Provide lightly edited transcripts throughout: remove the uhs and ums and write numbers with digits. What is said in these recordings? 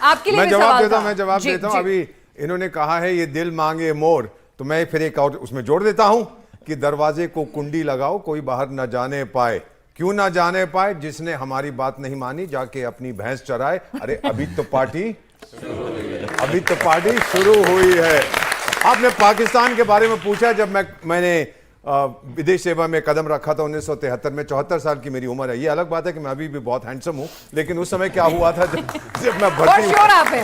आपके लिए मैं भी जवाब सवाल देता था। हूं, मैं जवाब जी, देता हूं। जी। अभी इन्होंने कहा है ये दिल मांगे मोर, तो मैं फिर एक और उसमें जोड़ देता हूं कि दरवाजे को कुंडी लगाओ, कोई बाहर ना जाने पाए। क्यों ना जाने पाए? जिसने हमारी बात नहीं मानी जाके अपनी भैंस चराए। अरे अभी तो पार्टी शुरू हुई है। आपने पाकिस्तान के बारे में पूछा। जब मैंने विदेश सेवा में कदम रखा था 1973 में, 74 साल की मेरी उम्र है। ये अलग बात है कि मैं अभी भी बहुत हैंडसम हूं, लेकिन उस समय क्या हुआ था जब मैं भर्ती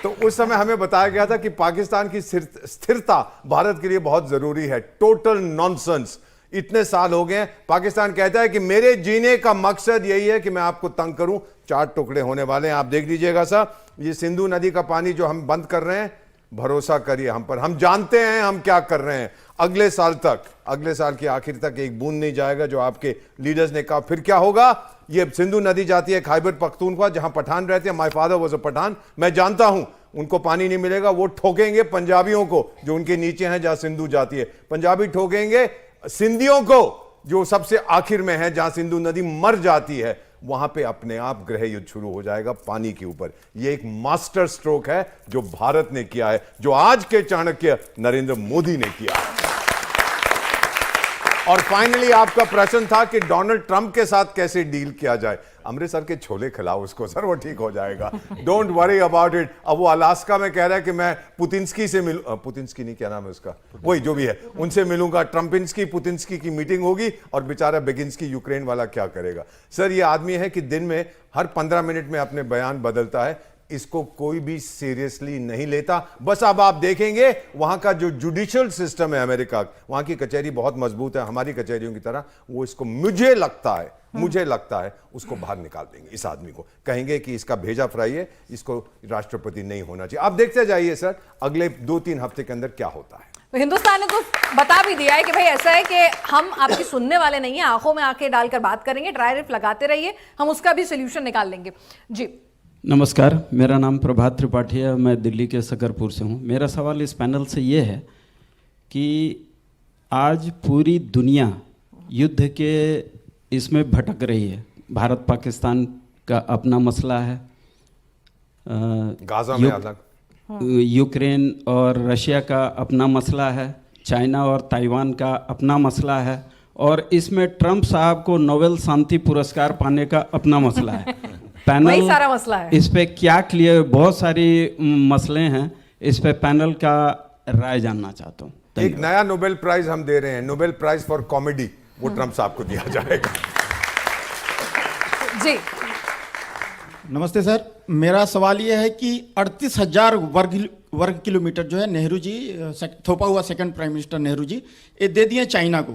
तो उस समय हमें बताया गया था कि पाकिस्तान की स्थिरता भारत के लिए बहुत जरूरी है। Total nonsense. इतने साल हो गए, पाकिस्तान कहता है कि मेरे जीने का मकसद यही है कि मैं आपको तंग करूं। 4 टुकड़े होने वाले हैं, आप देख लीजिएगा साहब। ये सिंधु नदी का पानी जो हम बंद कर रहे हैं, भरोसा करिए हम पर, हम जानते हैं हम क्या कर रहे हैं। अगले साल की आखिर तक एक बूंद नहीं जाएगा, जो आपके लीडर्स ने कहा। फिर क्या होगा? ये सिंधु नदी जाती है खैबर पख्तूनख्वा, जहां पठान रहते हैं। My father was a Pathan, मैं जानता हूं। उनको पानी नहीं मिलेगा, वो ठोकेंगे पंजाबियों को जो उनके नीचे हैं, जहां सिंधु जाती है। पंजाबी ठोकेंगे सिंधियों को जो सबसे आखिर में है, जहां सिंधु नदी मर जाती है। वहां पे अपने आप गृह युद्ध शुरू हो जाएगा पानी के ऊपर। यह एक मास्टर स्ट्रोक है जो भारत ने किया है, जो आज के चाणक्य नरेंद्र मोदी ने किया है। और फाइनली आपका प्रश्न था कि डोनाल्ड ट्रंप के साथ कैसे डील किया जाए। अमृतसर के छोले खिलाओ उसको सर, वो ठीक हो जाएगा। Don't worry about it. अब वो अलास्का में कह रहा है कि मैं पुतिन्स्की से मिलूं, पुतिन्स्की नहीं, क्या नाम है उसका, वही जो भी है, उनसे मिलूंगा। ट्रंपिन्स्की पुतिन्स्की की मीटिंग होगी और बेचारा बेगिंस्की यूक्रेन वाला क्या करेगा। सर ये आदमी है कि दिन में हर 15 मिनट में अपने बयान बदलता है। इसको कोई भी सीरियसली नहीं लेता। बस अब आप देखेंगे वहां का जो जुडिशियल सिस्टम है अमेरिका, वहां की कचहरी बहुत मजबूत है हमारी कचहरियों की तरह। वो इसको मुझे लगता है उसको बाहर निकाल देंगे। इस आदमी को कहेंगे कि इसका भेजा फ्राई है, इसको राष्ट्रपति नहीं होना चाहिए। आप देखते जाइए सर, अगले 2-3 हफ्ते के अंदर क्या होता है। तो हिंदुस्तान ने तो बता भी दिया है कि भाई ऐसा है कि हम आपकी सुनने वाले नहीं है, आंखों में आंखें डालकर बात करेंगे, ट्राई लगाते रहिए, हम उसका भी सोल्यूशन निकाल लेंगे। जी नमस्कार, मेरा नाम प्रभात त्रिपाठी है, मैं दिल्ली के सकरपुर से हूँ। मेरा सवाल इस पैनल से ये है कि आज पूरी दुनिया युद्ध के इसमें भटक रही है। भारत पाकिस्तान का अपना मसला है, गाजा में अलग, यूक्रेन और रशिया का अपना मसला है, चाइना और ताइवान का अपना मसला है, और इसमें ट्रंप साहब को नोबेल शांति पुरस्कार पाने का अपना मसला है। पैनल सारा मसला है, इस पे क्या क्लियर, बहुत सारी मसले हैं, इस पे पैनल का राय जानना चाहता हूँ। एक नया नोबेल प्राइज हम दे रहे हैं, नोबेल प्राइज फॉर कॉमेडी, वो ट्रंप साहब को दिया जाएगा। जी नमस्ते सर, मेरा सवाल यह है कि 38,000 वर्ग किलोमीटर जो है नेहरू जी थोपा हुआ second prime minister Nehru ji ये दे दिए चाइना को।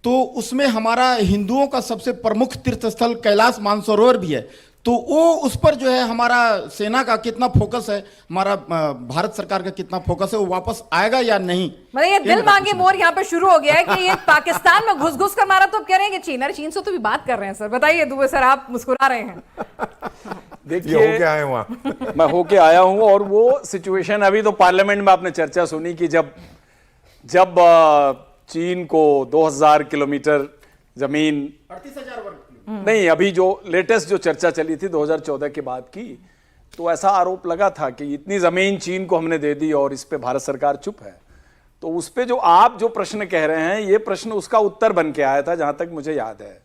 तो उसमें हमारा हिंदुओं का सबसे प्रमुख तीर्थ स्थल कैलाश मानसरोवर भी है। तो वो उस पर जो है हमारा सेना का कितना फोकस है, हमारा भारत सरकार का कितना फोकस है, वो वापस आएगा या नहीं? मतलब ये दिल मांगे मोर यहाँ पे शुरू हो गया है कि ये पाकिस्तान में घुस कर मारा तो अब कह रहे हैं कि चीन, अरे चीन से तो भी बात कर रहे हैं सर। बताइए दुबे सर, आप मुस्कुरा रहे हैं। देखिए होके आए वहां मैं होके आया हूं, और वो सिचुएशन अभी तो पार्लियामेंट में आपने चर्चा सुनी कि जब चीन को 2000 किलोमीटर जमीन, 38,000 वर्ग नहीं, अभी जो लेटेस्ट जो चर्चा चली थी 2014 के बाद की, तो ऐसा आरोप लगा था कि इतनी जमीन चीन को हमने दे दी और इस पे भारत सरकार चुप है। तो उस पे जो आप जो प्रश्न कह रहे हैं, ये प्रश्न उसका उत्तर बन के आया था, जहां तक मुझे याद है।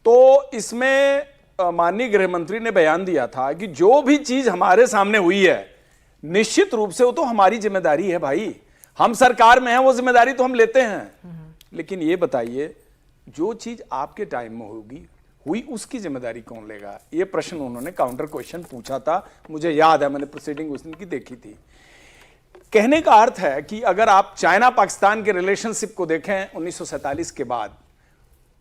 तो इसमें माननीय गृह मंत्री ने बयान दिया था कि जो भी चीज हमारे सामने हुई है, निश्चित रूप से वो तो हमारी जिम्मेदारी है भाई, हम सरकार में हैं, वो जिम्मेदारी तो हम लेते हैं। लेकिन ये बताइए, जो चीज आपके टाइम में हुई उसकी जिम्मेदारी कौन लेगा? ये प्रश्न उन्होंने काउंटर क्वेश्चन पूछा था, मुझे याद है, मैंने प्रोसीडिंग उस दिन की देखी थी। कहने का अर्थ है कि अगर आप चाइना पाकिस्तान के रिलेशनशिप को देखें 1947 के बाद,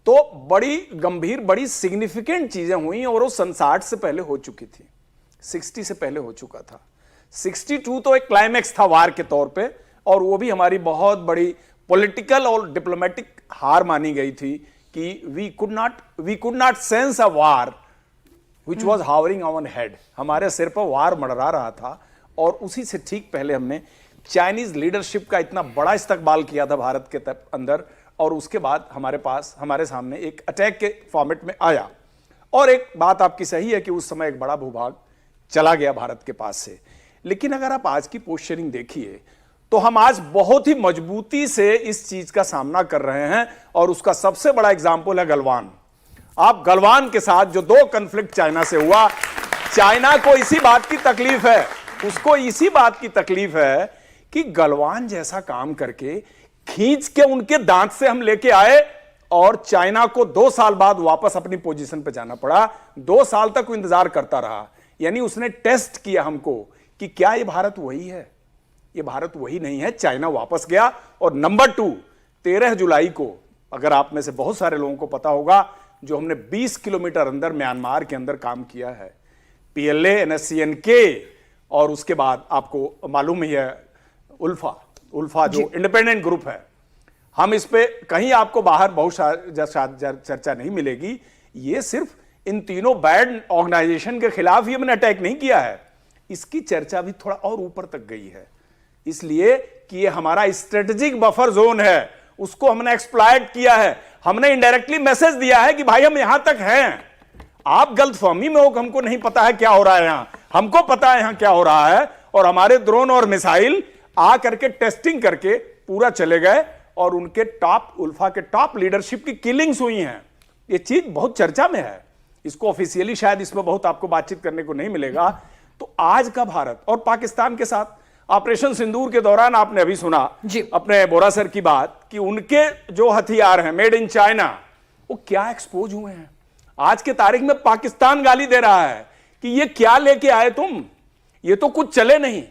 तो बड़ी गंभीर, बड़ी सिग्निफिकेंट चीजें हुई, और वो 60 से पहले हो चुकी थी, 60 से पहले हो चुका था। 62 तो एक क्लाइमैक्स था वार के तौर पे, और वो भी हमारी बहुत बड़ी पॉलिटिकल और डिप्लोमेटिक हार मानी गई थी कि we could not sense a war which was hovering on head. हमारे सिर पर वार मंडरा रहा था, और उसी से ठीक पहले हमने चाइनीज लीडरशिप का इतना बड़ा इस्तकबाल किया था भारत के अंदर, और उसके बाद हमारे सामने एक अटैक के फॉर्मेट में आया। और एक बात आपकी सही है कि उस समय एक बड़ा भूभाग चला गया भारत के पास से। लेकिन अगर आप आज की पोस्चरिंग देखिए तो हम आज बहुत ही मजबूती से इस चीज का सामना कर रहे हैं, और उसका सबसे बड़ा एग्जाम्पल है गलवान। आप गलवान के साथ जो 2 कन्फ्लिक्ट चाइना से हुआ, चाइना को इसी बात की तकलीफ है, उसको इसी बात की तकलीफ है कि गलवान जैसा काम करके खींच के उनके दांत से हम लेके आए, और चाइना को 2 साल बाद वापस अपनी पोजीशन पे जाना पड़ा। 2 साल तक वो इंतजार करता रहा, यानी उसने टेस्ट किया हमको कि क्या ये भारत वही है। ये भारत वही नहीं है, चाइना वापस गया। और नंबर 2, 13 जुलाई को, अगर आप में से बहुत सारे लोगों को पता होगा, जो हमने 20 किलोमीटर अंदर म्यांमार के अंदर काम किया है, PLA, NSCN-K, और उसके बाद आपको मालूम ही है उल्फा जो इंडिपेंडेंट ग्रुप है। हम इस पे कहीं आपको बाहर बहुत चर्चा नहीं मिलेगी। ये सिर्फ इन तीनों बैड ऑर्गेनाइजेशन के खिलाफ ही हमने अटैक नहीं किया है, इसकी चर्चा भी थोड़ा और ऊपर तक गई है, इसलिए कि ये हमारा स्ट्रेटेजिक बफर जोन है, उसको हमने एक्सप्लॉइट किया है। हमने इनडायरेक्टली मैसेज दिया है कि भाई हम यहां तक हैं, आप गलतफहमी में हो कि हमको नहीं पता है क्या हो रहा है यहां, हमको पता है यहां क्या हो रहा है। और हमारे ड्रोन और मिसाइल आ करके टेस्टिंग करके पूरा चले गए, और उनके उल्फा के टॉप लीडरशिप की किलिंग्स हुई हैं। ये चीज बहुत चर्चा में है, इसको ऑफिशियली शायद इसमें बहुत आपको बातचीत करने को नहीं मिलेगा। तो आज का भारत और पाकिस्तान के साथ ऑपरेशन सिंदूर के दौरान आपने अभी सुना अपने बोरा सर की बात कि उनके जो हथियार हैं मेड इन चाइना, वो क्या एक्सपोज हुए हैं। आज के तारीख में पाकिस्तान गाली दे रहा है कि ये क्या लेके आए तुम, ये तो कुछ चले नहीं।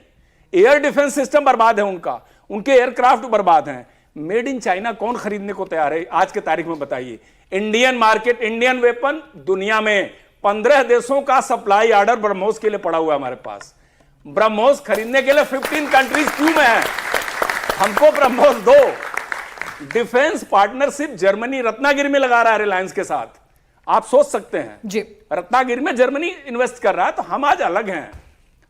एयर डिफेंस सिस्टम बर्बाद है उनका, उनके एयरक्राफ्ट बर्बाद हैं। मेड इन चाइना कौन खरीदने को तैयार है आज के तारीख में, बताइए। इंडियन मार्केट, इंडियन वेपन, दुनिया में 15 देशों का सप्लाई ऑर्डर ब्रह्मोस के लिए पड़ा हुआ है हमारे पास। ब्रह्मोस खरीदने के लिए 15 कंट्रीज क्यों में है, हमको ब्रह्मोस दो। डिफेंस पार्टनरशिप जर्मनी रत्नागिरी में लगा रहा है रिलायंस के साथ, आप सोच सकते हैं जी। रत्नागिरी में जर्मनी इन्वेस्ट कर रहा है। तो हम आज अलग हैं,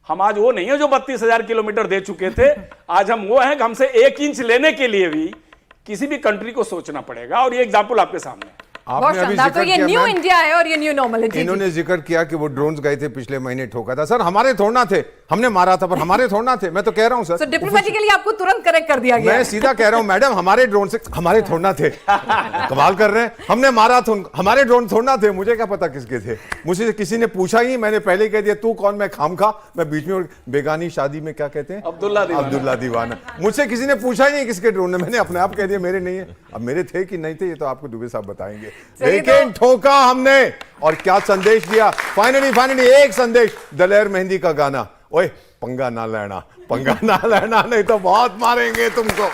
हम आज वो नहीं है जो 32,000 किलोमीटर दे चुके थे। आज हम वो हैं कि हमसे 1 इंच लेने के लिए भी किसी भी कंट्री को सोचना पड़ेगा। और ये एग्जाम्पल आपके सामने है। बहुत शानदार। तो ये न्यू इंडिया है और ये न्यू नॉर्मलिटी। इन्होंने जिक्र किया कि वो ड्रोन्स गए थे पिछले महीने, ठोका था। सर हमारे थोड़ना थे, हमने मारा था, पर हमारे थोड़ना थे। मैं तो कह रहा हूं सर, तो डिप्लोमेटिकली आपको तुरंत करेक्ट कर दिया गया। मैं सीधा कह रहा हूं मैडम, हमारे ड्रोन से हमारे थोड़ना थे। कमाल कर रहे हैं, हमने मारा था, हमारे ड्रोन थोड़ना थे। मुझे क्या पता किसके थे, मुझे किसी ने पूछा ही, मैंने पहले ही कह दिया तू कौन, मैं खामखा, मैं बीच में। बेगानी शादी में क्या कहते हैं, अब्दुल्ला दीवाना। मुझसे किसी ने पूछा ही नहीं किसके ड्रोन है, मैंने अपने आप कह दिया मेरे नहीं है। अब मेरे थे कि नहीं थे ये तो आपको दुबे साहब बताएंगे, लेकिन ठोका हमने। और क्या संदेश दिया, फाइनली एक संदेश, दलेर मेहंदी का गाना, ओए पंगा ना लेना, नहीं तो बहुत मारेंगे तुमको।